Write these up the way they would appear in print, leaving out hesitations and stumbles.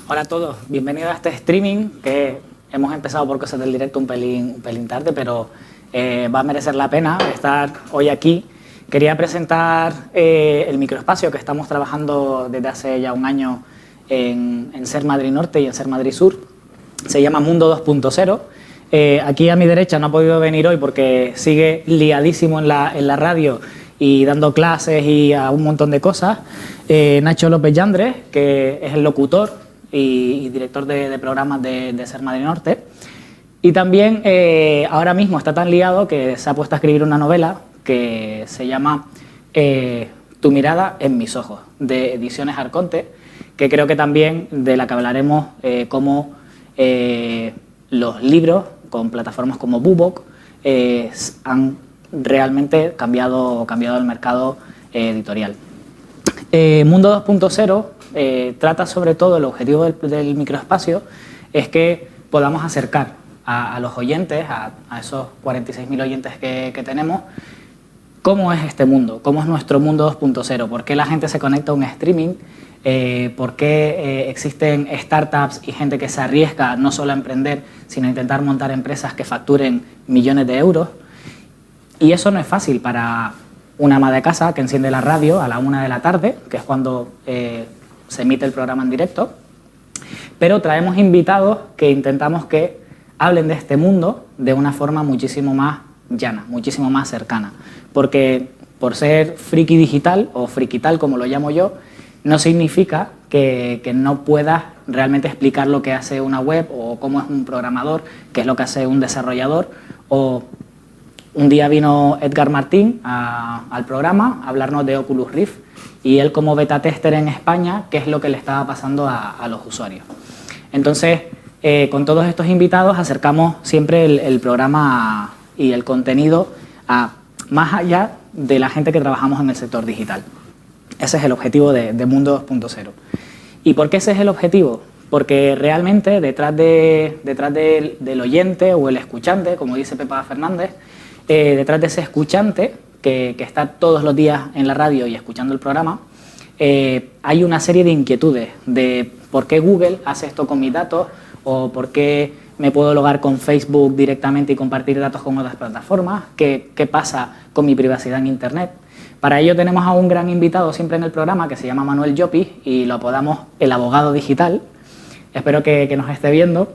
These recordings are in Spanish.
Hola a todos, bienvenidos a este streaming que hemos empezado por cosas del directo un pelín tarde, pero va a merecer la pena estar hoy aquí. Quería presentar el microespacio que estamos trabajando desde hace ya un año en Ser Madrid Norte y en Ser Madrid Sur. Se llama Mundo 2.0. Aquí a mi derecha no ha podido venir hoy porque sigue liadísimo en la radio y dando clases y a un montón de cosas. Nacho López Yandres, que es el locutor y director de programas de Ser Madrid Norte. Y también ahora mismo está tan liado que se ha puesto a escribir una novela que se llama Tu mirada en mis ojos, de Ediciones Arconte, que creo que también de la que hablaremos cómo los libros con plataformas como Bubok han realmente cambiado el mercado editorial. Mundo 2.0 trata sobre todo, el objetivo del microespacio es que podamos acercar a los oyentes, a esos 46.000 oyentes que tenemos, cómo es este mundo, cómo es nuestro mundo 2.0, por qué la gente se conecta a un streaming, por qué existen startups y gente que se arriesga no solo a emprender, sino a intentar montar empresas que facturen millones de euros. Y eso no es fácil para una ama de casa que enciende la radio a la 1 de la tarde, que es cuando se emite el programa en directo, pero traemos invitados que intentamos que hablen de este mundo de una forma muchísimo más llana, muchísimo más cercana, porque por ser friki digital o frikital, como lo llamo yo, no significa que no puedas realmente explicar lo que hace una web o cómo es un programador, qué es lo que hace un desarrollador. O un día vino Edgar Martín al programa a hablarnos de Oculus Rift y él, como beta tester en España, qué es lo que le estaba pasando a los usuarios. Entonces, con todos estos invitados acercamos siempre el programa y el contenido a más allá de la gente que trabajamos en el sector digital. Ese es el objetivo de Mundo 2.0. ¿Y por qué ese es el objetivo? Porque realmente detrás del oyente o el escuchante, como dice Pepa Fernández, detrás de ese escuchante que está todos los días en la radio y escuchando el programa, hay una serie de inquietudes de por qué Google hace esto con mis datos o por qué me puedo logar con Facebook directamente y compartir datos con otras plataformas, qué pasa con mi privacidad en Internet. Para ello tenemos a un gran invitado siempre en el programa que se llama Manuel Llopis y lo apodamos el abogado digital. Espero que nos esté viendo.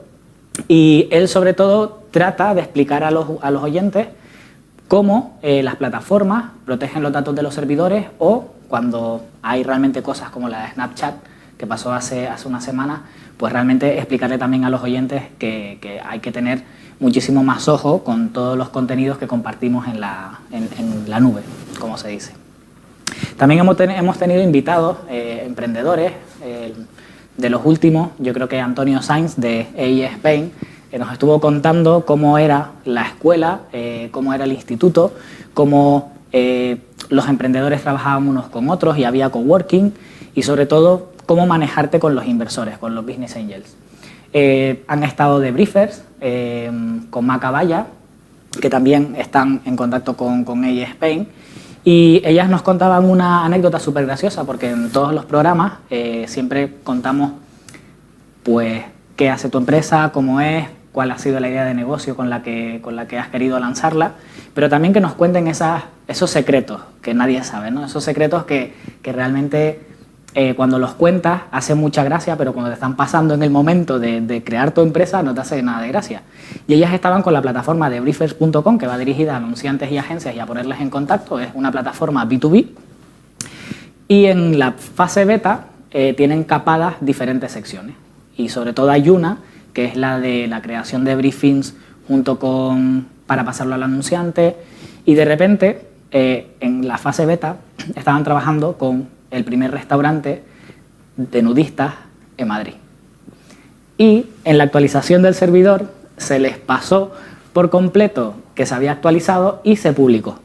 Y él sobre todo trata de explicar a los oyentes cómo las plataformas protegen los datos de los servidores o cuando hay realmente cosas como la de Snapchat, que pasó hace una semana, pues realmente explicarle también a los oyentes que hay que tener muchísimo más ojo con todos los contenidos que compartimos en la nube, como se dice. También hemos tenido invitados, emprendedores, de los últimos, yo creo que Antonio Sainz de EI Spain, que nos estuvo contando cómo era la escuela, cómo era el instituto, cómo los emprendedores trabajaban unos con otros y había coworking y sobre todo cómo manejarte con los inversores, con los business angels. Han estado de briefers con Maca Valla, que también están en contacto con EI Spain, y ellas nos contaban una anécdota súper graciosa porque en todos los programas siempre contamos pues qué hace tu empresa, cómo es, cuál ha sido la idea de negocio con la que has querido lanzarla, pero también que nos cuenten esos secretos que nadie sabe, ¿no? Esos secretos que realmente cuando los cuentas hace mucha gracia, pero cuando te están pasando en el momento de crear tu empresa no te hace nada de gracia. Y ellas estaban con la plataforma de briefers.com, que va dirigida a anunciantes y agencias y a ponerles en contacto. Es una plataforma B2B y en la fase beta tienen capadas diferentes secciones y sobre todo hay una que es la de la creación de briefings para pasarlo al anunciante, y de repente en la fase beta estaban trabajando con el primer restaurante de nudistas en Madrid. Y en la actualización del servidor se les pasó por completo que se había actualizado y se publicó.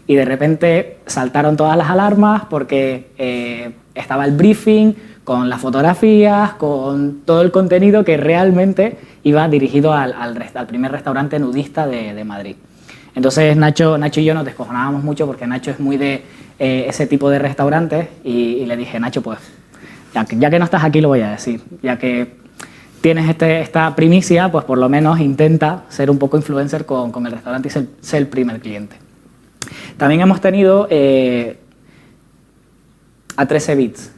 Y de repente saltaron todas las alarmas porque estaba el briefing con las fotografías, con todo el contenido que realmente iba dirigido al primer restaurante nudista de Madrid. Entonces Nacho y yo nos descojonábamos mucho porque Nacho es muy de ese tipo de restaurantes y le dije, Nacho, pues ya que no estás aquí lo voy a decir, ya que tienes esta primicia, pues por lo menos intenta ser un poco influencer con el restaurante y ser el primer cliente. También hemos tenido a 13 Bits,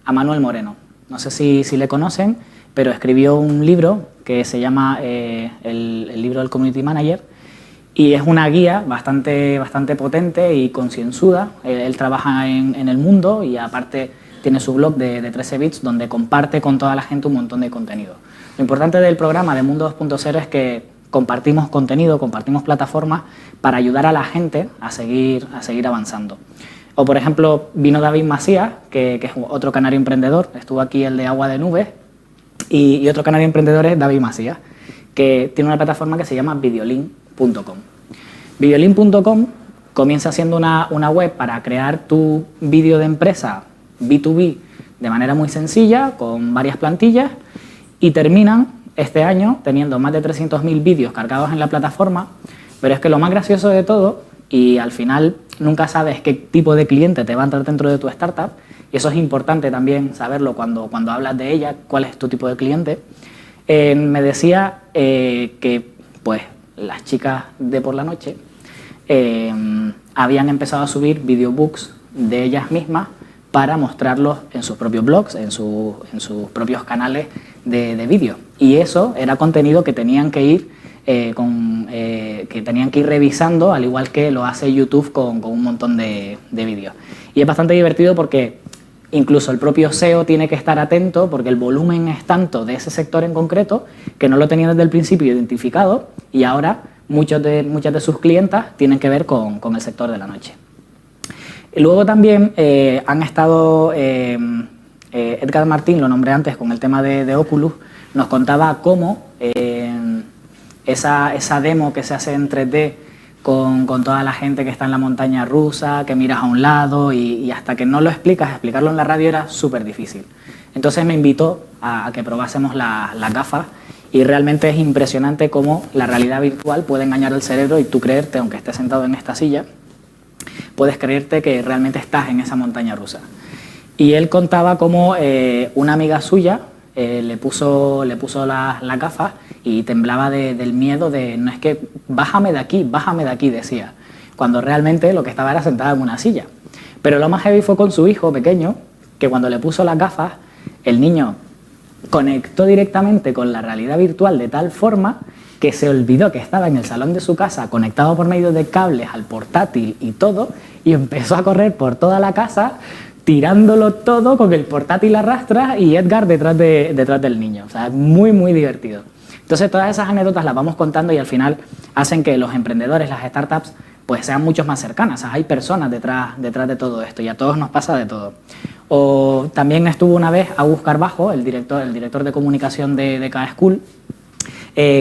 a Manuel Moreno. No sé si le conocen, pero escribió un libro que se llama el libro del Community Manager y es una guía bastante potente y concienzuda. Él trabaja en el mundo y aparte tiene su blog de 13 Bits donde comparte con toda la gente un montón de contenido. Lo importante del programa de Mundo 2.0 es que compartimos contenido, compartimos plataformas para ayudar a la gente a seguir avanzando. O, por ejemplo, vino David Macías, que es otro canario emprendedor, estuvo aquí el de Agua de Nubes, y otro canario emprendedor es David Macías, que tiene una plataforma que se llama Videolink.com. Videolink.com comienza siendo una web para crear tu vídeo de empresa B2B de manera muy sencilla, con varias plantillas, y terminan este año teniendo más de 300.000 vídeos cargados en la plataforma, pero es que lo más gracioso de todo, y al final nunca sabes qué tipo de cliente te va a entrar dentro de tu startup, y eso es importante también saberlo cuando hablas de ella, cuál es tu tipo de cliente. Me decía que pues las chicas de por la noche habían empezado a subir videobooks de ellas mismas para mostrarlos en sus propios blogs, en sus propios canales de vídeo. Y eso era contenido que tenían que ir revisando, al igual que lo hace YouTube con un montón de vídeos. Y es bastante divertido porque incluso el propio SEO tiene que estar atento porque el volumen es tanto de ese sector en concreto que no lo tenían desde el principio identificado y ahora muchas de sus clientas tienen que ver con el sector de la noche. Y luego también han estado, Edgar Martín, lo nombré antes con el tema de Oculus, nos contaba cómo esa demo que se hace en 3D con toda la gente que está en la montaña rusa, que miras a un lado y hasta que no lo explicas, explicarlo en la radio era súper difícil. Entonces me invitó a que probásemos las gafas y realmente es impresionante cómo la realidad virtual puede engañar el cerebro y tú creerte, aunque estés sentado en esta silla, puedes creerte que realmente estás en esa montaña rusa. Y él contaba cómo una amiga suya le puso las gafas y temblaba del miedo de, no es que bájame de aquí, decía, cuando realmente lo que estaba era sentada en una silla. Pero lo más heavy fue con su hijo pequeño, que cuando le puso las gafas, el niño conectó directamente con la realidad virtual de tal forma que se olvidó que estaba en el salón de su casa conectado por medio de cables al portátil y todo, y empezó a correr por toda la casa tirándolo todo con el portátil a rastras y Edgar detrás del niño. O sea, es muy, muy divertido. Entonces, todas esas anécdotas las vamos contando y al final hacen que los emprendedores, las startups, pues sean mucho más cercanas. O sea, hay personas detrás de todo esto y a todos nos pasa de todo. O también estuvo una vez Agus Carbajo, el director de comunicación de K-School,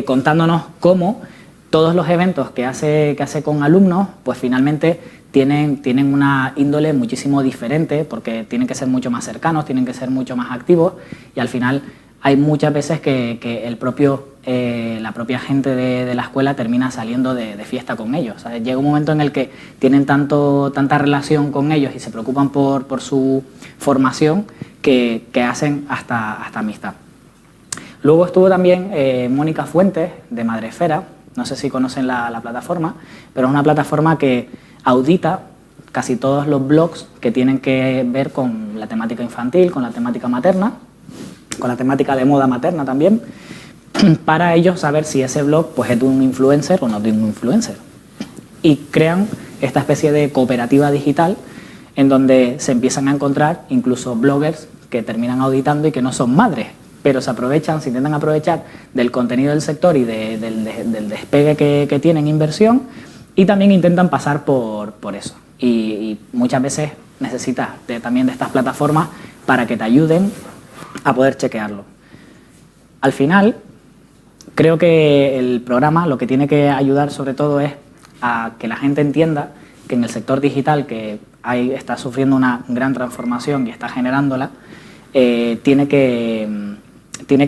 contándonos cómo todos los eventos que hace con alumnos, pues finalmente tienen una índole muchísimo diferente porque tienen que ser mucho más cercanos, tienen que ser mucho más activos y al final hay muchas veces que la propia gente de la escuela termina saliendo de fiesta con ellos. O sea, llega un momento en el que tienen tanta relación con ellos y se preocupan por su formación que hacen hasta amistad. Luego estuvo también Mónica Fuentes de Madresfera, no sé si conocen la plataforma, pero es una plataforma que audita casi todos los blogs que tienen que ver con la temática infantil, con la temática materna, con la temática de moda materna también, para ellos saber si ese blog pues, es de un influencer o no de un influencer. Y crean esta especie de cooperativa digital en donde se empiezan a encontrar incluso bloggers que terminan auditando y que no son madres, pero se intentan aprovechar del contenido del sector y del despegue que tienen inversión y también intentan pasar por eso. Y muchas veces necesitas también de estas plataformas para que te ayuden a poder chequearlo. Al final, creo que el programa lo que tiene que ayudar sobre todo es a que la gente entienda que en el sector digital, que está sufriendo una gran transformación y está generándola, tiene que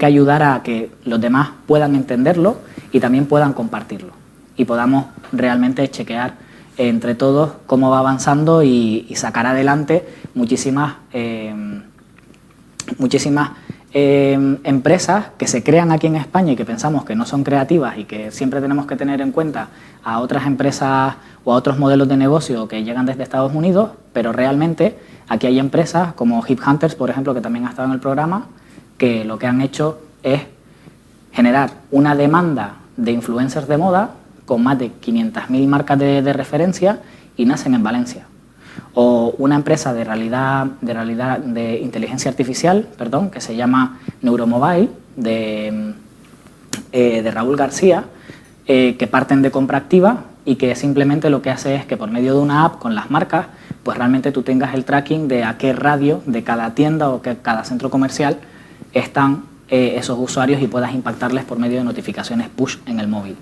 ayudar a que los demás puedan entenderlo y también puedan compartirlo y podamos realmente chequear entre todos cómo va avanzando y sacar adelante muchísimas muchísimas empresas que se crean aquí en España y que pensamos que no son creativas y que siempre tenemos que tener en cuenta a otras empresas o a otros modelos de negocio que llegan desde Estados Unidos, pero realmente aquí hay empresas como Hip Hunters, por ejemplo, que también ha estado en el programa, que lo que han hecho es generar una demanda de influencers de moda con más de 500.000 marcas de referencia y nacen en Valencia. O una empresa de inteligencia artificial, perdón, que se llama Neuromobile, de Raúl García, que parten de compra activa y que simplemente lo que hace es que por medio de una app con las marcas, pues realmente tú tengas el tracking de a qué radio de cada tienda o que cada centro comercial están esos usuarios y puedas impactarles por medio de notificaciones push en el móvil.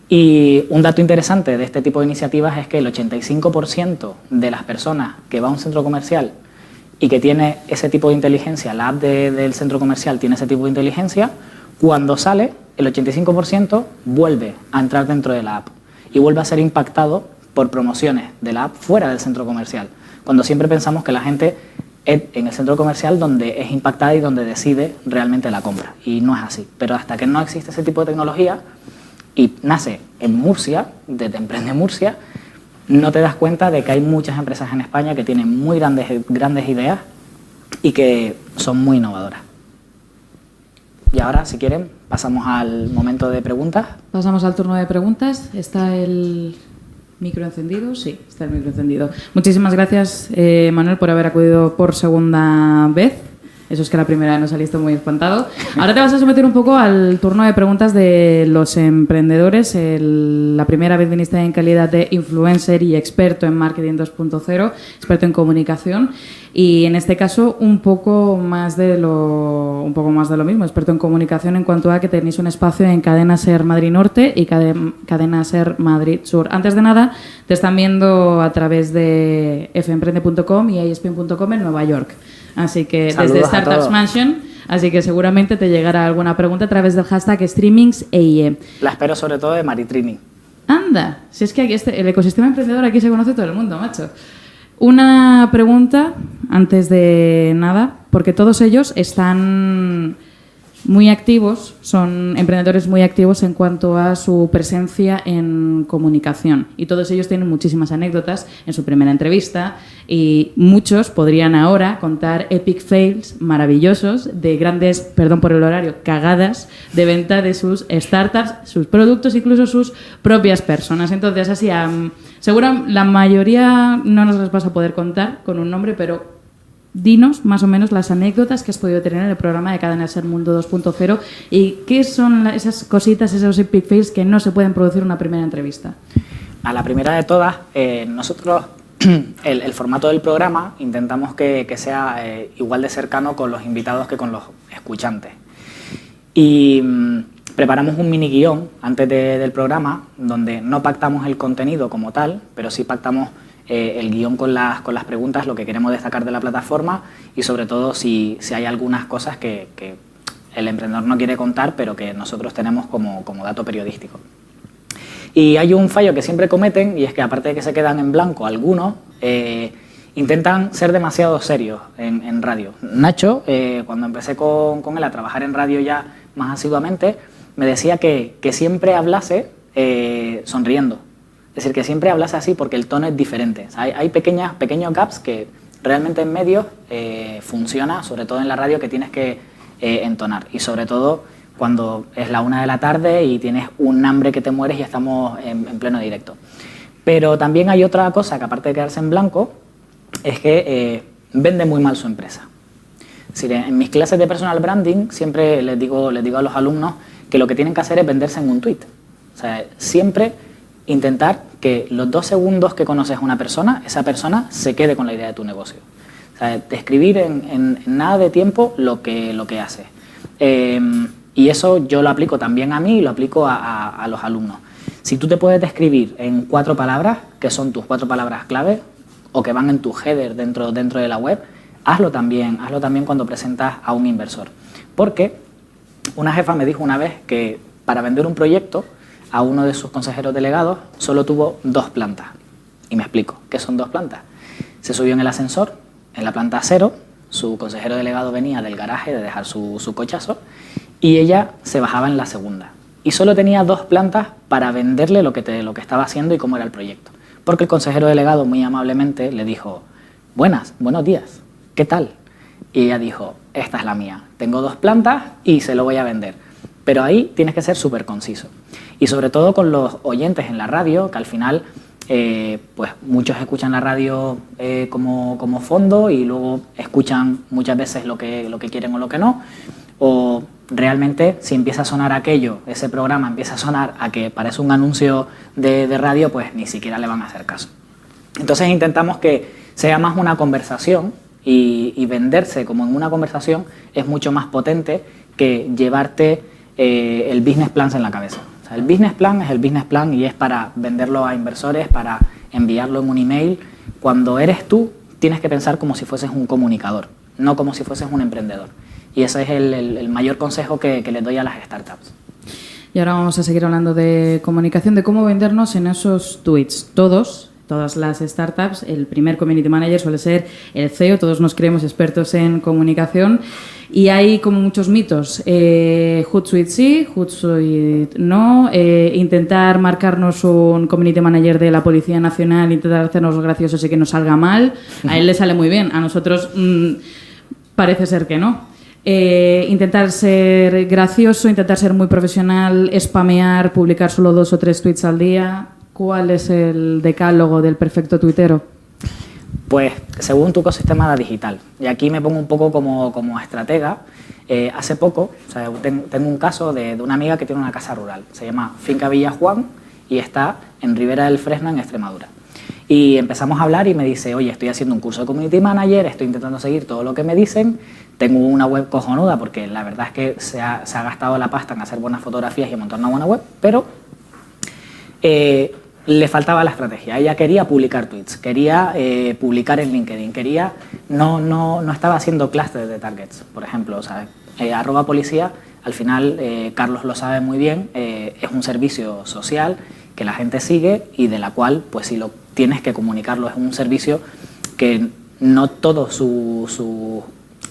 Y un dato interesante de este tipo de iniciativas es que el 85% de las personas que va a un centro comercial y que tiene ese tipo de inteligencia, la app del centro comercial tiene ese tipo de inteligencia, cuando sale, el 85% vuelve a entrar dentro de la app y vuelve a ser impactado por promociones de la app fuera del centro comercial, cuando siempre pensamos que la gente es en el centro comercial donde es impactada y donde decide realmente la compra, y no es así. Pero hasta que no existe ese tipo de tecnología y nace en Murcia, desde Emprende Murcia, no te das cuenta de que hay muchas empresas en España que tienen muy grandes ideas y que son muy innovadoras. Y ahora, si quieren, pasamos al momento de preguntas. Pasamos al turno de preguntas. ¿Está el micro encendido? Sí, está el micro encendido. Muchísimas gracias, Manuel, por haber acudido por segunda vez. Eso es que la primera no saliste muy espantado. Ahora te vas a someter un poco al turno de preguntas de los emprendedores. La primera vez viniste en calidad de influencer y experto en marketing 2.0, experto en comunicación. Y en este caso un poco más de lo mismo, experto en comunicación en cuanto a que tenéis un espacio en Cadena Ser Madrid Norte y Cadena Ser Madrid Sur. Antes de nada, te están viendo a través de femprende.com y ispin.com en Nueva York. Así que saludos desde Startups Mansion, así que seguramente te llegará alguna pregunta a través del hashtag StreamingsEIE. La espero sobre todo de Maritrini. Anda, si es que aquí el ecosistema emprendedor aquí se conoce todo el mundo, macho. Una pregunta antes de nada, porque todos ellos están muy activos, son emprendedores muy activos en cuanto a su presencia en comunicación. Y todos ellos tienen muchísimas anécdotas en su primera entrevista y muchos podrían ahora contar epic fails maravillosos de grandes, perdón por el horario, cagadas de venta de sus startups, sus productos, incluso sus propias personas. Entonces, así, seguro la mayoría no nos las vas a poder contar con un nombre, pero dinos más o menos las anécdotas que has podido tener en el programa de Cadena Ser Mundo 2.0 y qué son esas cositas, esos epic fails que no se pueden producir en una primera entrevista. A la primera de todas, nosotros el formato del programa intentamos que sea igual de cercano con los invitados que con los escuchantes. Y preparamos un mini guión antes del programa donde no pactamos el contenido como tal, pero sí pactamos el guión con las preguntas, lo que queremos destacar de la plataforma y sobre todo si hay algunas cosas que el emprendedor no quiere contar pero que nosotros tenemos como dato periodístico. Y hay un fallo que siempre cometen y es que aparte de que se quedan en blanco algunos, intentan ser demasiado serios en radio. Nacho, cuando empecé con él a trabajar en radio ya más asiduamente, me decía que siempre hablase sonriendo. Es decir, que siempre hablase así porque el tono es diferente. O sea, hay pequeños gaps que realmente en medios funciona, sobre todo en la radio, que tienes que entonar. Y sobre todo cuando es la 1 de la tarde y tienes un hambre que te mueres y estamos en pleno directo. Pero también hay otra cosa que aparte de quedarse en blanco, es que vende muy mal su empresa. Es decir, en mis clases de personal branding siempre les digo a los alumnos que lo que tienen que hacer es venderse en un tuit. O sea, siempre intentar que los 2 segundos que conoces a una persona, esa persona se quede con la idea de tu negocio. O sea, describir en nada de tiempo lo que haces. Y eso yo lo aplico también a mí y lo aplico a los alumnos. Si tú te puedes describir en 4 palabras, que son tus 4 palabras clave, o que van en tu header dentro de la web, hazlo también cuando presentas a un inversor. Porque una jefa me dijo una vez que para vender un proyecto a uno de sus consejeros delegados solo tuvo 2 plantas. Y me explico, ¿qué son 2 plantas? Se subió en el ascensor, en la planta 0, su consejero delegado venía del garaje de dejar su cochazo y ella se bajaba en la segunda. Y solo tenía 2 plantas para venderle lo que estaba haciendo y cómo era el proyecto. Porque el consejero delegado muy amablemente le dijo, buenos días, ¿qué tal? Y ella dijo, esta es la mía, tengo 2 plantas y se lo voy a vender. Pero ahí tienes que ser súper conciso. Y sobre todo con los oyentes en la radio, que al final pues muchos escuchan la radio como fondo y luego escuchan muchas veces lo que quieren o lo que no. O realmente si empieza a sonar aquello, ese programa empieza a sonar a que parece un anuncio de radio, pues ni siquiera le van a hacer caso. Entonces intentamos que sea más una conversación y venderse como en una conversación es mucho más potente que llevarte el business plan en la cabeza. O sea, el business plan es el business plan y es para venderlo a inversores, para enviarlo en un email. Cuando eres tú, tienes que pensar como si fueses un comunicador, no como si fueses un emprendedor. Y ese es el mayor consejo que les doy a las startups. Y ahora vamos a seguir hablando de comunicación, de cómo vendernos en esos tweets. Todas las startups, el primer community manager suele ser el CEO, todos nos creemos expertos en comunicación y hay como muchos mitos. Hootsuite sí, Hootsuite no, intentar marcarnos un community manager de la Policía Nacional, intentar hacernos graciosos y que nos salga mal, a él le sale muy bien, a nosotros parece ser que no. Intentar ser gracioso, intentar ser muy profesional, spamear, publicar solo 2 o 3 tweets al día. ¿Cuál es el decálogo del perfecto tuitero? Pues según tu ecosistema digital. Y aquí me pongo un poco como estratega. Hace poco, o sea, tengo un caso de una amiga que tiene una casa rural. Se llama Finca Villa Juan y está en Ribera del Fresno, en Extremadura. Y empezamos a hablar y me dice, oye, estoy haciendo un curso de Community Manager, estoy intentando seguir todo lo que me dicen, tengo una web cojonuda porque la verdad es que se ha gastado la pasta en hacer buenas fotografías y en montar una buena web, pero le faltaba la estrategia. Ella quería publicar tweets, quería publicar en LinkedIn, no estaba haciendo clusters de targets, por ejemplo. O sea, @policía, al final, Carlos lo sabe muy bien, es un servicio social que la gente sigue y de la cual, pues si lo tienes que comunicarlo, es un servicio que no todos sus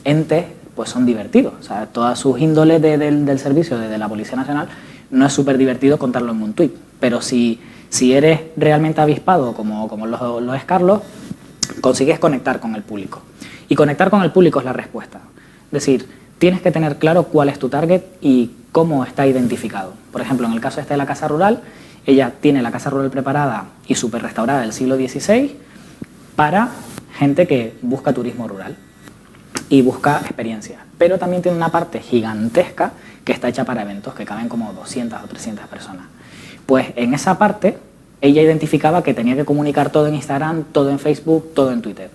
entes pues son divertidos. O sea, todas sus índoles del servicio de la Policía Nacional no es súper divertido contarlo en un tuit, pero si eres realmente avispado, como lo es Carlos, consigues conectar con el público. Y conectar con el público es la respuesta. Es decir, tienes que tener claro cuál es tu target y cómo está identificado. Por ejemplo, en el caso de la casa rural, ella tiene la casa rural preparada y súper restaurada del siglo XVI para gente que busca turismo rural y busca experiencia. Pero también tiene una parte gigantesca que está hecha para eventos, que caben como 200 o 300 personas. Pues en esa parte ella identificaba que tenía que comunicar todo en Instagram, todo en Facebook, todo en Twitter.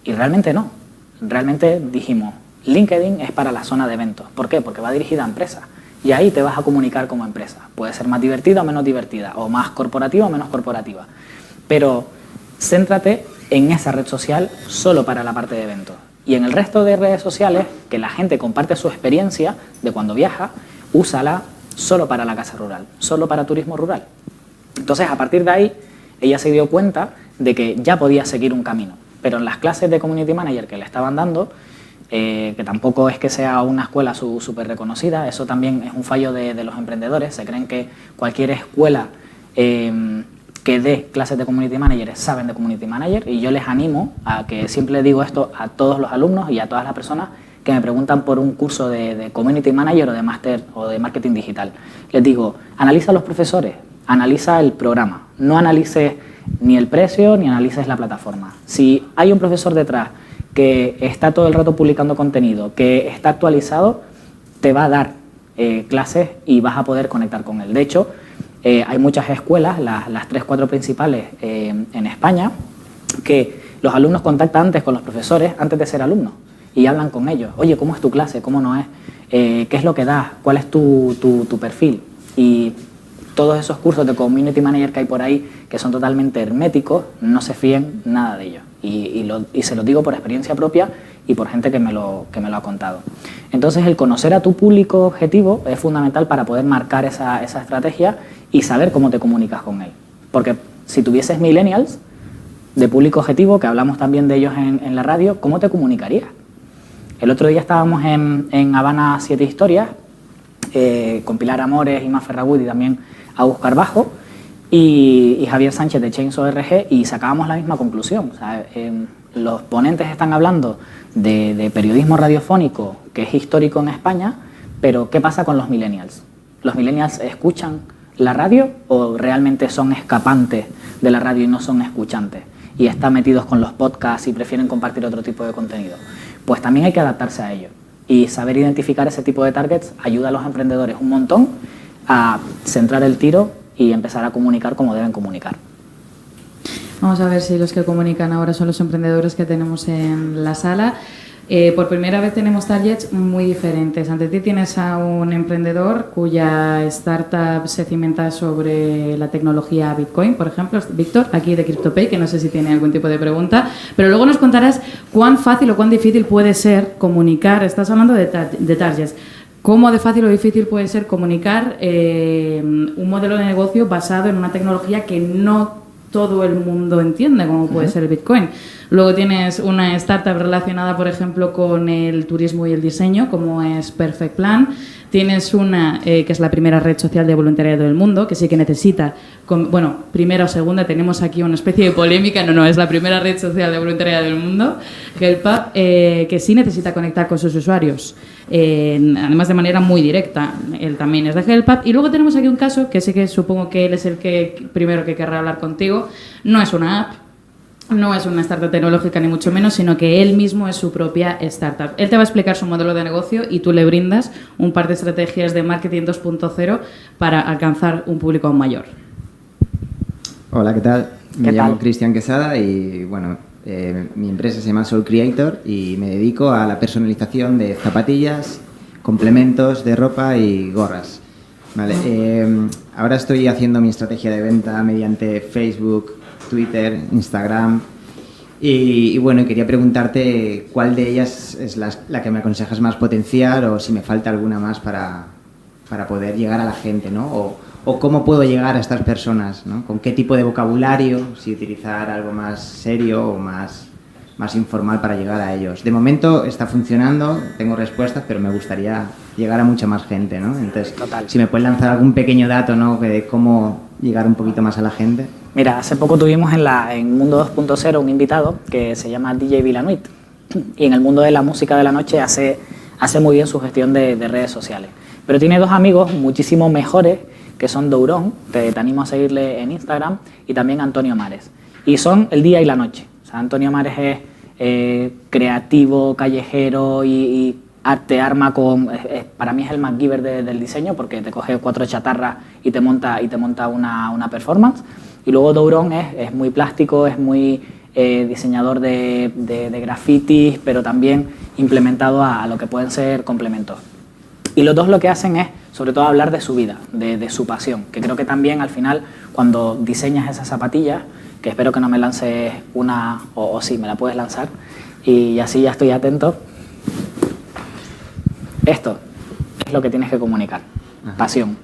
Y realmente no. Realmente dijimos, LinkedIn es para la zona de eventos. ¿Por qué? Porque va dirigida a empresas. Y ahí te vas a comunicar como empresa. Puede ser más divertida o menos divertida, o más corporativa o menos corporativa. Pero céntrate en esa red social solo para la parte de eventos. Y en el resto de redes sociales, que la gente comparte su experiencia de cuando viaja, úsala solo para la casa rural, solo para turismo rural. Entonces, a partir de ahí, ella se dio cuenta de que ya podía seguir un camino. Pero en las clases de Community Manager que le estaban dando, que tampoco es que sea una escuela súper reconocida, eso también es un fallo de los emprendedores. Se creen que cualquier escuela que dé clases de Community Manager saben de Community Manager, y yo les animo a que, siempre digo esto a todos los alumnos y a todas las personas que me preguntan por un curso de Community Manager o de Máster o de Marketing Digital. Les digo, analiza a los profesores, analiza el programa, no analices ni el precio ni analices la plataforma. Si hay un profesor detrás que está todo el rato publicando contenido, que está actualizado, te va a dar clases y vas a poder conectar con él. De hecho, hay muchas escuelas, las 3 o 4 principales en España, que los alumnos contactan antes con los profesores, antes de ser alumnos, y hablan con ellos. Oye, ¿cómo es tu clase? ¿Cómo no es? ¿Qué es lo que das? ¿Cuál es tu perfil? Y todos esos cursos de Community Manager que hay por ahí, que son totalmente herméticos, no se fíen nada de ellos. Y se lo digo por experiencia propia y por gente que me lo ha contado. Entonces, el conocer a tu público objetivo es fundamental para poder marcar esa estrategia y saber cómo te comunicas con él. Porque si tuvieses millennials de público objetivo, que hablamos también de ellos en la radio, ¿cómo te comunicarías? El otro día estábamos en Habana 7 Historias, con Pilar Amores, Ima Ferragut y también Agus Carbajo y Javier Sánchez de Chainsaw RG, y sacábamos la misma conclusión. O sea, los ponentes están hablando de periodismo radiofónico que es histórico en España, pero ¿qué pasa con los millennials? ¿Los millennials escuchan la radio o realmente son escapantes de la radio y no son escuchantes? Y están metidos con los podcasts y prefieren compartir otro tipo de contenido. Pues también hay que adaptarse a ello. Y saber identificar ese tipo de targets ayuda a los emprendedores un montón a centrar el tiro y empezar a comunicar como deben comunicar. Vamos a ver si los que comunican ahora son los emprendedores que tenemos en la sala. Por primera vez tenemos targets muy diferentes. Ante ti tienes a un emprendedor cuya startup se cimenta sobre la tecnología Bitcoin, por ejemplo, Víctor, aquí de CryptoPay, que no sé si tiene algún tipo de pregunta, pero luego nos contarás cuán fácil o cuán difícil puede ser comunicar. Estás hablando de targets. ¿Cómo de fácil o difícil puede ser comunicar un modelo de negocio basado en una tecnología que no todo el mundo entiende, como puede ser el Bitcoin? Luego tienes una startup relacionada, por ejemplo, con el turismo y el diseño, como es Perfect Plan. Tienes una que es la primera red social de voluntariado del mundo, que sí que necesita, bueno, primera o segunda, tenemos aquí una especie de polémica, no, es la primera red social de voluntariado del mundo, HelpUp, que sí necesita conectar con sus usuarios, además de manera muy directa. Él también es de HelpUp. Y luego tenemos aquí un caso, que sí que supongo que él es el que primero que querrá hablar contigo. No es una app, no es una startup tecnológica ni mucho menos, sino que él mismo es su propia startup. Él te va a explicar su modelo de negocio y tú le brindas un par de estrategias de marketing 2.0 para alcanzar un público aún mayor. Hola, ¿qué tal? Me llamo Cristian Quesada y bueno, mi empresa se llama Soul Creator y me dedico a la personalización de zapatillas, complementos de ropa y gorras. Vale, ahora estoy haciendo mi estrategia de venta mediante Facebook, Twitter, Instagram y bueno, quería preguntarte cuál de ellas es la que me aconsejas más potenciar o si me falta alguna más para poder llegar a la gente, ¿no? O cómo puedo llegar a estas personas, ¿no? Con qué tipo de vocabulario, si utilizar algo más serio o más informal para llegar a ellos. De momento está funcionando, tengo respuestas, pero me gustaría llegar a mucha más gente, ¿no? Entonces, si me puedes lanzar algún pequeño dato, ¿no? De cómo llegar un poquito más a la gente. Mira, hace poco tuvimos en Mundo 2.0 un invitado que se llama DJ Villanuit, y en el mundo de la música de la noche hace muy bien su gestión de redes sociales. Pero tiene dos amigos muchísimo mejores, que son Dourón, te animo a seguirle en Instagram, y también Antonio Mares. Y son el día y la noche. O sea, Antonio Mares es creativo, callejero y te arma con... para mí es el MacGyver del diseño, porque te coge 4 chatarras y te monta una performance. Y luego Dourón es muy plástico, es muy diseñador de grafitis, pero también implementado a lo que pueden ser complementos. Y los dos lo que hacen es, sobre todo, hablar de su vida, de su pasión, que creo que también al final, cuando diseñas esas zapatillas, que espero que no me lances una, o sí, me la puedes lanzar, y así ya estoy atento. Esto es lo que tienes que comunicar, pasión.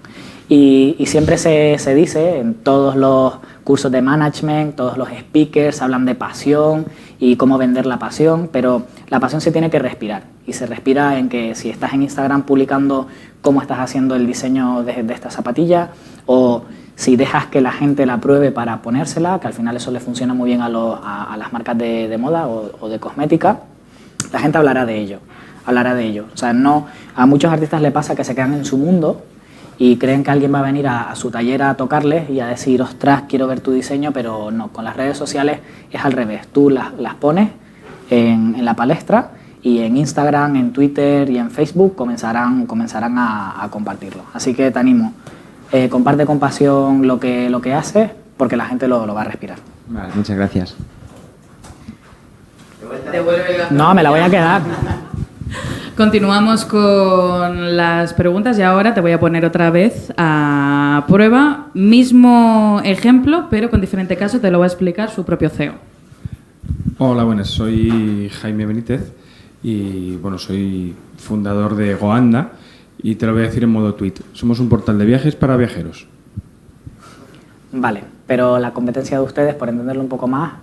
Y siempre se dice en todos los cursos de management, todos los speakers hablan de pasión y cómo vender la pasión, pero la pasión se tiene que respirar, y se respira en que si estás en Instagram publicando cómo estás haciendo el diseño de esta zapatilla, o si dejas que la gente la pruebe para ponérsela, que al final eso le funciona muy bien a las marcas de moda o de cosmética, la gente hablará de ello. O sea, no, a muchos artistas le pasa que se quedan en su mundo y creen que alguien va a venir a su taller a tocarles y a decir, ostras, quiero ver tu diseño, pero no, con las redes sociales es al revés. Tú las pones en la palestra y en Instagram, en Twitter y en Facebook comenzarán a compartirlo. Así que te animo, comparte con pasión lo que haces, porque la gente lo va a respirar. Vale, muchas gracias. No, me la voy a quedar. Continuamos con las preguntas y ahora te voy a poner otra vez a prueba. Mismo ejemplo, pero con diferente caso, te lo va a explicar su propio CEO. Hola, buenas. Soy Jaime Benítez y bueno, soy fundador de Goanda y te lo voy a decir en modo tweet. Somos un portal de viajes para viajeros. Vale. pero la competencia de ustedes, por entenderlo un poco más,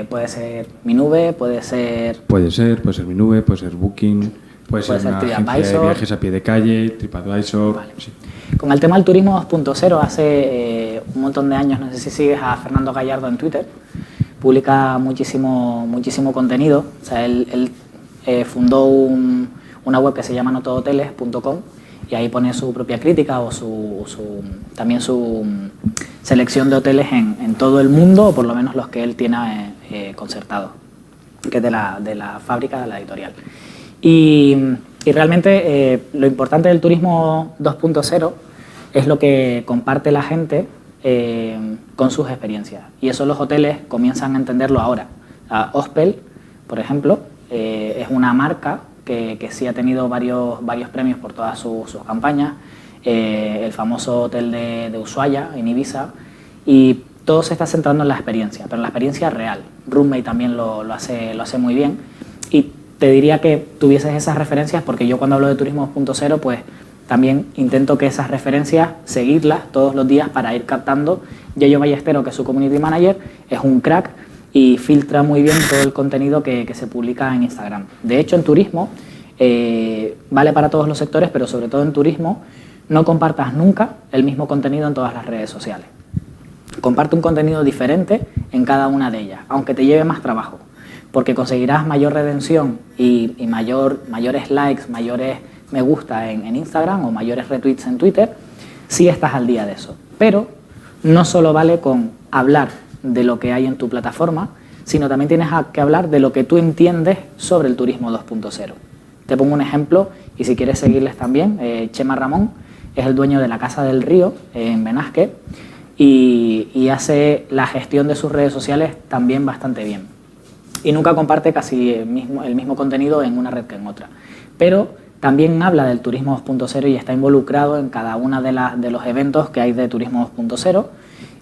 puede ser Minube, puede ser... Puede ser Minube, puede ser Booking, puede ser una agencia de TripAdvisor. viajes a pie de calle, TripAdvisor. Vale. Sí. Con el tema del turismo 2.0, hace un montón de años, no sé si sigues a Fernando Gallardo en Twitter, publica muchísimo contenido. O sea, él fundó una web que se llama notohoteles.com y ahí pone su propia crítica o también su selección de hoteles en todo el mundo, o por lo menos los que él tiene concertados, que es de la fábrica, de la editorial. Y realmente lo importante del turismo 2.0 es lo que comparte la gente con sus experiencias. Y eso los hoteles comienzan a entenderlo ahora. Hospel, por ejemplo, es una marca que sí ha tenido varios premios por todas sus campañas. El famoso hotel de Ushuaia, en Ibiza. Y todo se está centrando en la experiencia, pero en la experiencia real. Roommate también lo hace muy bien. Y te diría que tuvieses esas referencias, porque yo cuando hablo de turismo 2.0, pues también intento que esas referencias, seguirlas todos los días para ir captando. Yayo Ballestero, que es su community manager, es un crack y filtra muy bien todo el contenido que se publica en Instagram. De hecho, en turismo, vale para todos los sectores, pero sobre todo en turismo, no compartas nunca el mismo contenido en todas las redes sociales. Comparte un contenido diferente en cada una de ellas, aunque te lleve más trabajo, porque conseguirás mayor redención y mayores likes, mayores me gusta en Instagram o mayores retweets en Twitter si estás al día de eso. Pero no solo vale con hablar de lo que hay en tu plataforma, sino también tienes que hablar de lo que tú entiendes sobre el turismo 2.0. Te pongo un ejemplo, y si quieres seguirles también, Chema Ramón es el dueño de la Casa del Río en Benasque y hace la gestión de sus redes sociales también bastante bien. Y nunca comparte casi el mismo contenido en una red que en otra. Pero también habla del turismo 2.0 y está involucrado en cada uno de los eventos que hay de turismo 2.0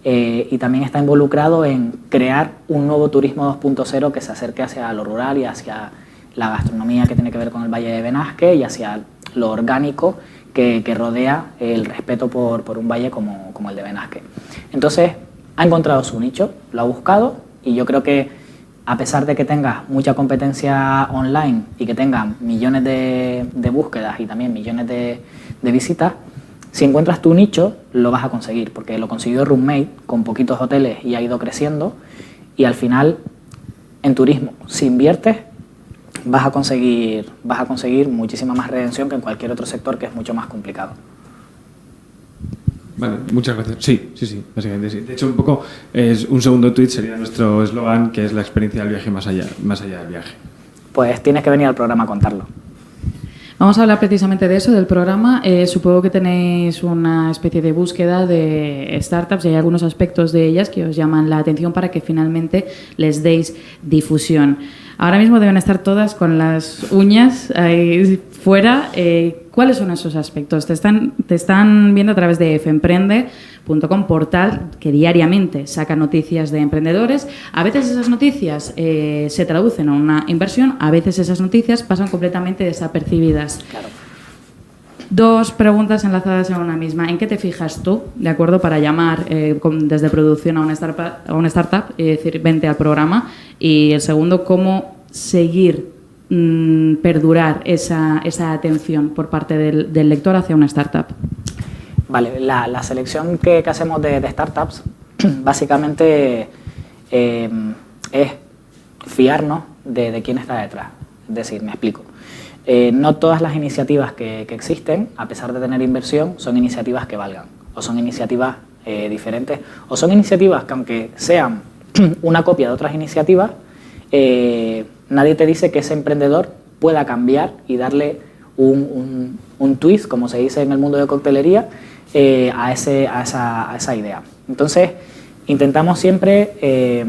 y también está involucrado en crear un nuevo turismo 2.0 que se acerque hacia lo rural y hacia la gastronomía que tiene que ver con el Valle de Benasque y hacia lo orgánico que rodea el respeto por un valle como el de Benasque. Entonces, ha encontrado su nicho, lo ha buscado y yo creo que a pesar de que tengas mucha competencia online y que tengas millones de búsquedas y también millones de visitas, si encuentras tu nicho, lo vas a conseguir, porque lo consiguió Roommate con poquitos hoteles y ha ido creciendo y al final, en turismo, si inviertes, vas a conseguir muchísima más redención que en cualquier otro sector que es mucho más complicado. Vale, muchas gracias. Sí, básicamente sí. De hecho, un poco es un segundo tuit sería nuestro eslogan, que es la experiencia del viaje más allá del viaje. Pues tienes que venir al programa a contarlo. Vamos a hablar precisamente de eso, del programa. Supongo que tenéis una especie de búsqueda de startups y hay algunos aspectos de ellas que os llaman la atención para que finalmente les deis difusión. Ahora mismo deben estar todas con las uñas ahí fuera. ¿Cuáles son esos aspectos? Te están viendo a través de femprende.com, portal que diariamente saca noticias de emprendedores. A veces esas noticias se traducen a una inversión, a veces esas noticias pasan completamente desapercibidas. Claro. Dos preguntas enlazadas en una misma. ¿En qué te fijas tú, de acuerdo, para llamar desde producción a una startup y decir, vente al programa? Y el segundo, ¿cómo seguir, perdurar esa atención por parte del lector hacia una startup? Vale, la selección que hacemos de startups básicamente es fiarnos de quién está detrás. Es decir, me explico. No todas las iniciativas que existen, a pesar de tener inversión, son iniciativas que valgan, o son iniciativas diferentes, o son iniciativas que aunque sean una copia de otras iniciativas, nadie te dice que ese emprendedor pueda cambiar y darle un twist, como se dice en el mundo de coctelería, a esa idea. Entonces, intentamos siempre,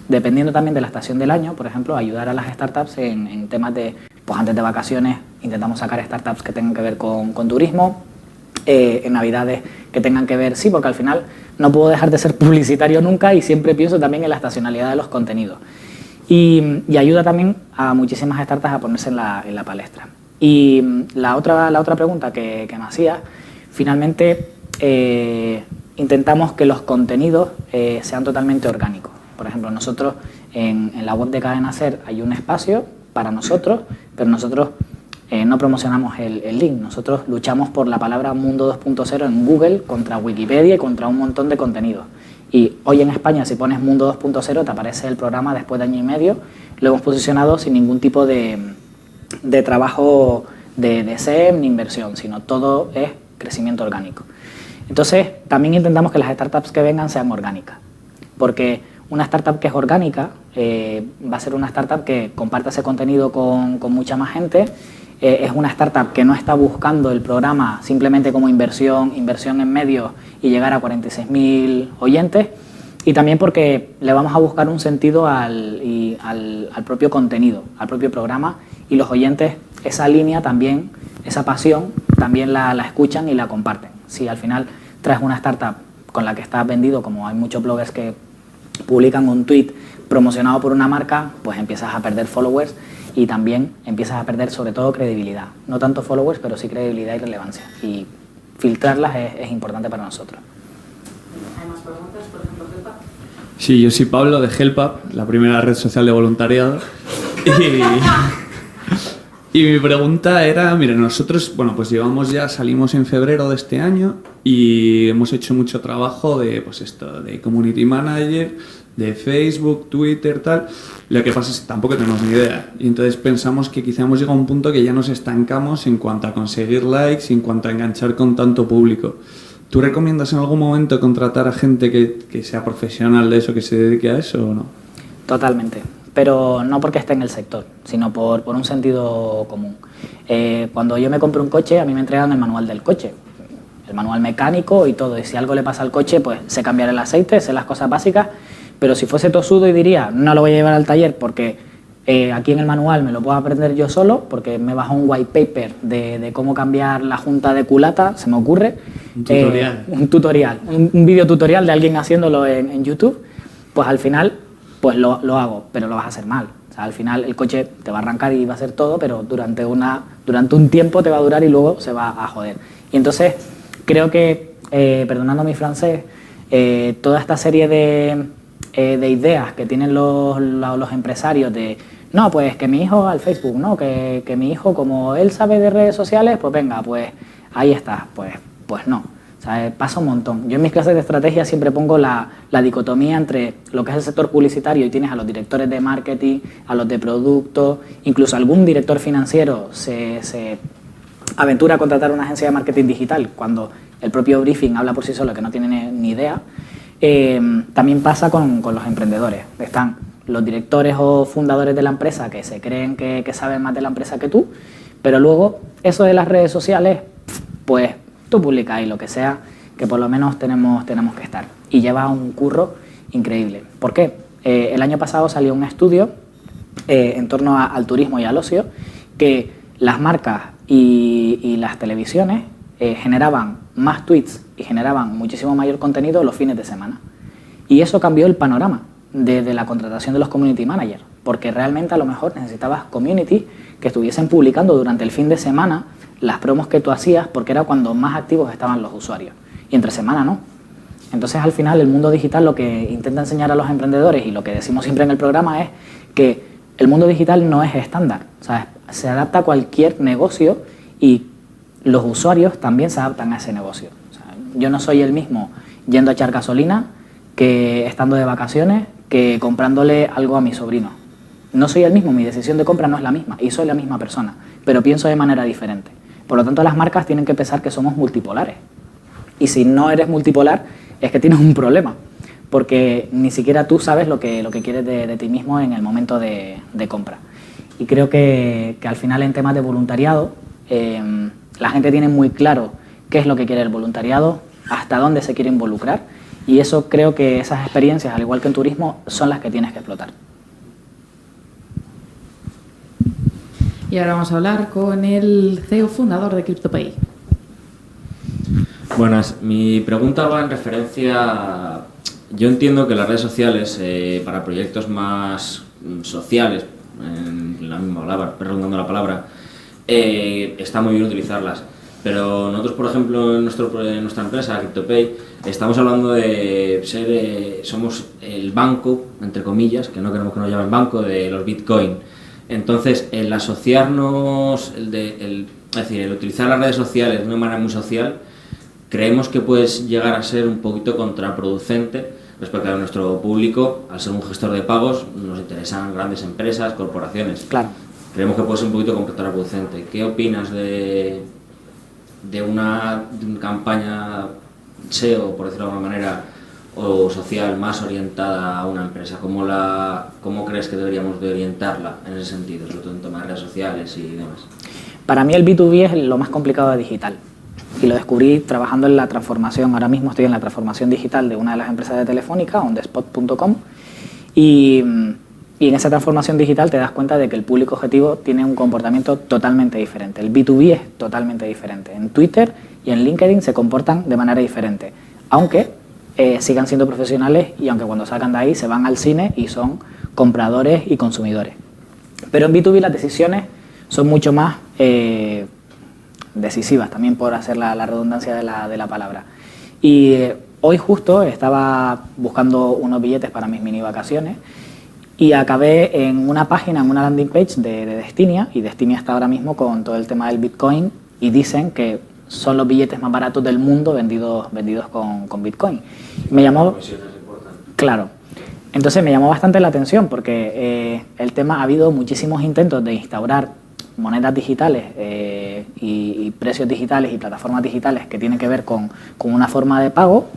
dependiendo también de la estación del año, por ejemplo, ayudar a las startups en temas de, pues antes de vacaciones, intentamos sacar startups que tengan que ver con turismo, en Navidades que tengan que ver, sí, porque al final no puedo dejar de ser publicitario nunca y siempre pienso también en la estacionalidad de los contenidos. Y ayuda también a muchísimas startups a ponerse en la palestra. Y la otra pregunta que me hacía, finalmente intentamos que los contenidos sean totalmente orgánicos. Por ejemplo, nosotros en la web de Cadena Ser hay un espacio para nosotros, pero nosotros no promocionamos el link. Nosotros luchamos por la palabra Mundo 2.0 en Google contra Wikipedia y contra un montón de contenidos. Y hoy en España, si pones Mundo 2.0, te aparece el programa después de año y medio. Lo hemos posicionado sin ningún tipo de trabajo de SEM ni inversión, sino todo es crecimiento orgánico. Entonces, también intentamos que las startups que vengan sean orgánicas, porque una startup que es orgánica va a ser una startup que comparte ese contenido con mucha más gente. Es una startup que no está buscando el programa simplemente como inversión en medios y llegar a 46.000 oyentes, y también porque le vamos a buscar un sentido al propio contenido, al propio programa, y los oyentes esa línea también, esa pasión, también la escuchan y la comparten. Si al final traes una startup con la que estás vendido, como hay muchos bloggers que publican un tweet promocionado por una marca, pues empiezas a perder followers y también empiezas a perder sobre todo credibilidad. No tanto followers, pero sí credibilidad y relevancia. Y filtrarlas es importante para nosotros. ¿Hay más preguntas? Por ejemplo, Help-Up. Sí, yo soy Pablo de Help-Up, la primera red social de voluntariado. Y mi pregunta era, mira, nosotros, bueno, pues salimos en febrero de este año y hemos hecho mucho trabajo de, pues esto, de community manager, de Facebook, Twitter, tal. Lo que pasa es que tampoco tenemos ni idea. Y entonces pensamos que quizá hemos llegado a un punto que ya nos estancamos en cuanto a conseguir likes, en cuanto a enganchar con tanto público. ¿Tú recomiendas en algún momento contratar a gente que sea profesional de eso, que se dedique a eso o no? Totalmente. Pero no porque esté en el sector, sino por un sentido común. Cuando yo me compro un coche, a mí me entregan el manual del coche, el manual mecánico y todo, y si algo le pasa al coche, pues sé cambiar el aceite, sé las cosas básicas, pero si fuese tosudo y diría, no lo voy a llevar al taller porque aquí en el manual me lo puedo aprender yo solo, porque me bajo un white paper de cómo cambiar la junta de culata, se me ocurre. Un tutorial. Un video tutorial de alguien haciéndolo en YouTube, pues al final pues lo hago, pero lo vas a hacer mal. O sea, al final el coche te va a arrancar y va a hacer todo, pero durante un tiempo te va a durar y luego se va a joder. Y entonces creo que, perdonando mi francés, toda esta serie de ideas que tienen los empresarios de no, pues que mi hijo al Facebook, no, que mi hijo, como él sabe de redes sociales, pues venga, pues ahí está, pues no. O sea, pasa un montón. Yo en mis clases de estrategia siempre pongo la dicotomía entre lo que es el sector publicitario y tienes a los directores de marketing, a los de producto, incluso algún director financiero se aventura a contratar una agencia de marketing digital cuando el propio briefing habla por sí solo que no tiene ni idea. También pasa con los emprendedores. Están los directores o fundadores de la empresa que se creen que saben más de la empresa que tú, pero luego eso de las redes sociales, pues tú publicas ahí lo que sea, que por lo menos tenemos que estar. Y lleva un curro increíble. ¿Por qué? El año pasado salió un estudio en torno al turismo y al ocio, que las marcas y las televisiones generaban más tweets y generaban muchísimo mayor contenido los fines de semana. Y eso cambió el panorama de la contratación de los community managers, porque realmente a lo mejor necesitabas community que estuviesen publicando durante el fin de semana las promos que tú hacías, porque era cuando más activos estaban los usuarios, y entre semana no. Entonces al final el mundo digital lo que intenta enseñar a los emprendedores, y lo que decimos siempre en el programa, es que el mundo digital no es estándar, o sea, se adapta a cualquier negocio y los usuarios también se adaptan a ese negocio. O sea, yo no soy el mismo yendo a echar gasolina que estando de vacaciones, que comprándole algo a mi sobrino. No soy el mismo, mi decisión de compra no es la misma y soy la misma persona, pero pienso de manera diferente. Por lo tanto, las marcas tienen que pensar que somos multipolares. Y si no eres multipolar, es que tienes un problema, porque ni siquiera tú sabes lo que quieres de ti mismo en el momento de compra. Y creo que al final en temas de voluntariado, la gente tiene muy claro qué es lo que quiere el voluntariado, hasta dónde se quiere involucrar, y eso creo que esas experiencias, al igual que en turismo, son las que tienes que explotar. Y ahora vamos a hablar con el CEO fundador de CryptoPay. Buenas, mi pregunta va en referencia. Yo entiendo que las redes sociales, para proyectos más sociales, en la misma palabra, redundando la palabra, está muy bien utilizarlas. Pero nosotros, por ejemplo, en nuestra empresa, CryptoPay, estamos hablando de ser, somos el banco, entre comillas, que no queremos que nos llamen banco, de los Bitcoin. Entonces, el asociarnos, es decir, el utilizar las redes sociales de una manera muy social, creemos que puede llegar a ser un poquito contraproducente respecto a nuestro público. Al ser un gestor de pagos, nos interesan grandes empresas, corporaciones. Claro. Creemos que puede ser un poquito contraproducente. ¿Qué opinas de una campaña SEO, por decirlo de alguna manera, o social más orientada a una empresa? ¿Cómo crees que deberíamos de orientarla en ese sentido, sobre todo en temas de redes sociales y demás? Para mí el B2B es lo más complicado de digital y lo descubrí trabajando en la transformación. Ahora mismo estoy en la transformación digital de una de las empresas de Telefónica, ondespot.com, y en esa transformación digital te das cuenta de que el público objetivo tiene un comportamiento totalmente diferente. El B2B es totalmente diferente. En Twitter y en LinkedIn se comportan de manera diferente, aunque sigan siendo profesionales y aunque cuando salgan de ahí se van al cine y son compradores y consumidores. Pero en B2B las decisiones son mucho más decisivas, también por hacer la redundancia de la palabra. Y hoy justo estaba buscando unos billetes para mis mini vacaciones y acabé en una página, en una landing page de Destinia, y Destinia está ahora mismo con todo el tema del Bitcoin y dicen que son los billetes más baratos del mundo vendidos con Bitcoin. Me llamó, claro, entonces me llamó bastante la atención porque el tema, ha habido muchísimos intentos de instaurar monedas digitales y precios digitales y plataformas digitales que tienen que ver con una forma de pago,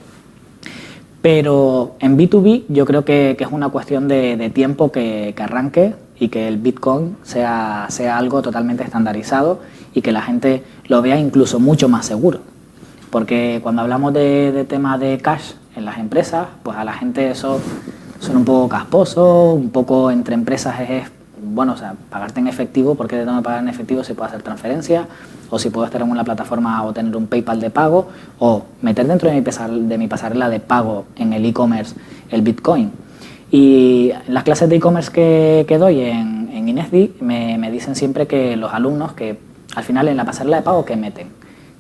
pero en B2B yo creo que es una cuestión de tiempo que arranque y que el Bitcoin sea algo totalmente estandarizado y que la gente lo vea incluso mucho más seguro. Porque cuando hablamos de temas de cash en las empresas, pues a la gente eso suena un poco casposo, un poco entre empresas es bueno, o sea, pagarte en efectivo, porque te tengo que pagar en efectivo si puedo hacer transferencias, o si puedo estar en una plataforma o tener un PayPal de pago, o meter dentro de mi pasarela de pago en el e-commerce el Bitcoin. Y en las clases de e-commerce que doy en INESDI me dicen siempre que los alumnos que al final en la pasarela de pago que meten.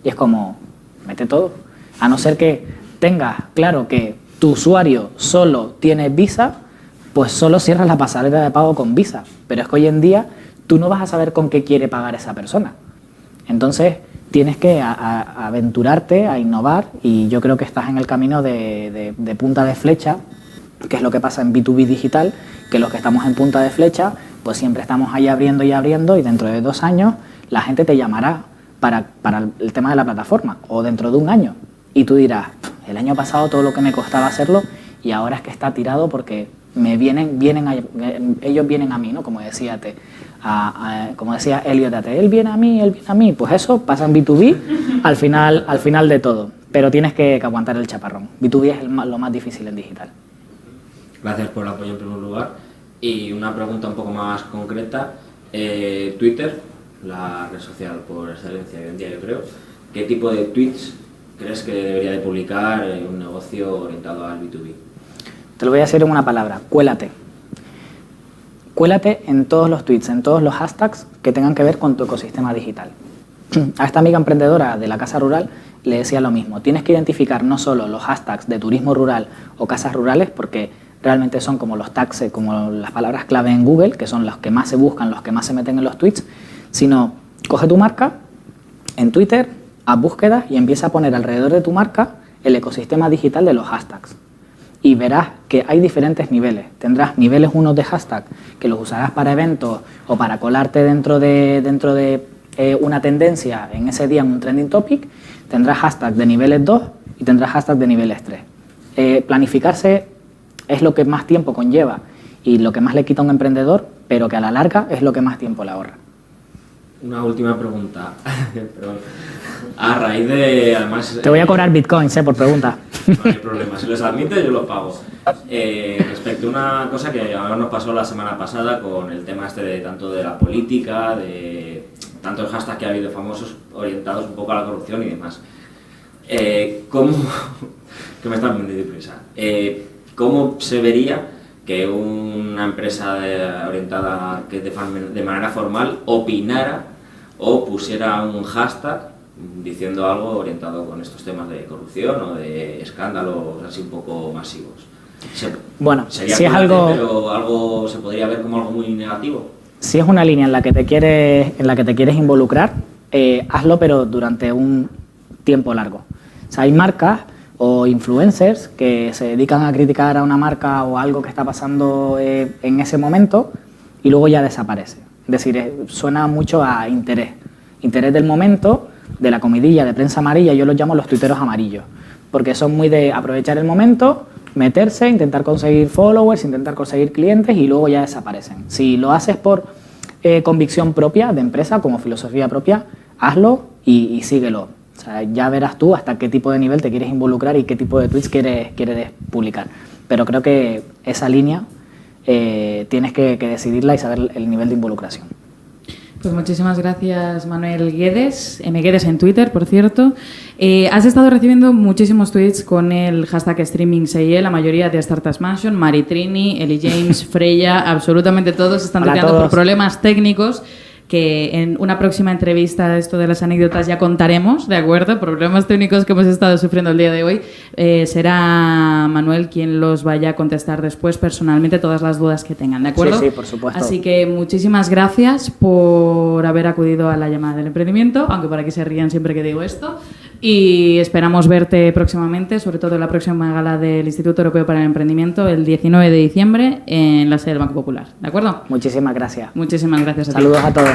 Y es como, mete todo. A no ser que tengas claro que tu usuario solo tiene Visa, pues solo cierras la pasarela de pago con Visa. Pero es que hoy en día tú no vas a saber con qué quiere pagar esa persona. Entonces tienes que aventurarte a innovar, y yo creo que estás en el camino de punta de flecha, que es lo que pasa en B2B digital, que los que estamos en punta de flecha pues siempre estamos ahí abriendo y abriendo, y dentro de 2 años la gente te llamará para el tema de la plataforma, o dentro de 1 año, y tú dirás, el año pasado todo lo que me costaba hacerlo y ahora es que está tirado porque ellos vienen a mí, ¿no? Como decía como decía Elliot Tate, él viene a mí, pues eso pasa en B2B al final de todo, pero tienes que aguantar el chaparrón. B2B es lo más difícil en digital. Gracias por el apoyo en primer lugar. Y una pregunta un poco más concreta, Twitter, la red social por excelencia hoy en día, yo creo, ¿qué tipo de tweets crees que debería de publicar un negocio orientado al B2B? Te lo voy a decir en una palabra, cuélate. Cuélate en todos los tweets, en todos los hashtags que tengan que ver con tu ecosistema digital. A esta amiga emprendedora de la Casa Rural le decía lo mismo. Tienes que identificar no solo los hashtags de turismo rural o casas rurales, porque realmente son como los tags, como las palabras clave en Google, que son los que más se buscan, los que más se meten en los tweets, sino coge tu marca en Twitter, haz búsquedas y empieza a poner alrededor de tu marca el ecosistema digital de los hashtags. Y verás que hay diferentes niveles. Tendrás niveles 1 de hashtag que los usarás para eventos o para colarte dentro de una tendencia en ese día en un trending topic. Tendrás hashtag de niveles 2 y tendrás hashtag de niveles 3. Planificarse es lo que más tiempo conlleva y lo que más le quita a un emprendedor, pero que a la larga es lo que más tiempo le ahorra. Una última pregunta. Perdón. A raíz de, además... Te voy a cobrar bitcoins, por pregunta. No hay problema, si los admite yo los pago. Respecto a una cosa que a nos pasó la semana pasada con el tema tanto de la política, de tantos hashtags que ha habido famosos orientados un poco a la corrupción y demás. ¿Cómo que me están vendiendo prisa? ¿Cómo se vería que una empresa orientada que de manera formal opinara o pusiera un hashtag diciendo algo orientado con estos temas de corrupción o de escándalos así un poco masivos. Bueno, Sería si es prudente, algo... pero algo se podría ver como algo muy negativo. Si es una línea en la que te quieres involucrar, hazlo, pero durante un tiempo largo. O sea, hay marcas o influencers que se dedican a criticar a una marca o algo que está pasando en ese momento y luego ya desaparece. Es decir, suena mucho a interés. Interés del momento, de la comidilla de prensa amarilla, yo los llamo los tuiteros amarillos, porque son muy de aprovechar el momento, meterse, intentar conseguir followers, intentar conseguir clientes y luego ya desaparecen. Si lo haces por convicción propia de empresa, como filosofía propia, hazlo y síguelo. O sea, ya verás tú hasta qué tipo de nivel te quieres involucrar y qué tipo de tweets quieres publicar. Pero creo que esa línea tienes que decidirla y saber el nivel de involucración. Pues muchísimas gracias, Manuel Guedes, mguedes en Twitter, por cierto. Has estado recibiendo muchísimos tweets con el hashtag StreamingSeye, la mayoría de Startups Mansion, Maritrini, Eli James, Freya, absolutamente todos están tuiteando por problemas técnicos que en una próxima entrevista, esto de las anécdotas, ya contaremos, ¿de acuerdo? Problemas técnicos que hemos estado sufriendo el día de hoy. Será Manuel quien los vaya a contestar después personalmente todas las dudas que tengan, ¿de acuerdo? Sí, por supuesto. Así que muchísimas gracias por haber acudido a la llamada del emprendimiento, aunque por aquí se rían siempre que digo esto. Y esperamos verte próximamente, sobre todo en la próxima gala del Instituto Europeo para el Emprendimiento, el 19 de diciembre, en la sede del Banco Popular, ¿de acuerdo? Muchísimas gracias. Muchísimas gracias a ti. Saludos a todos.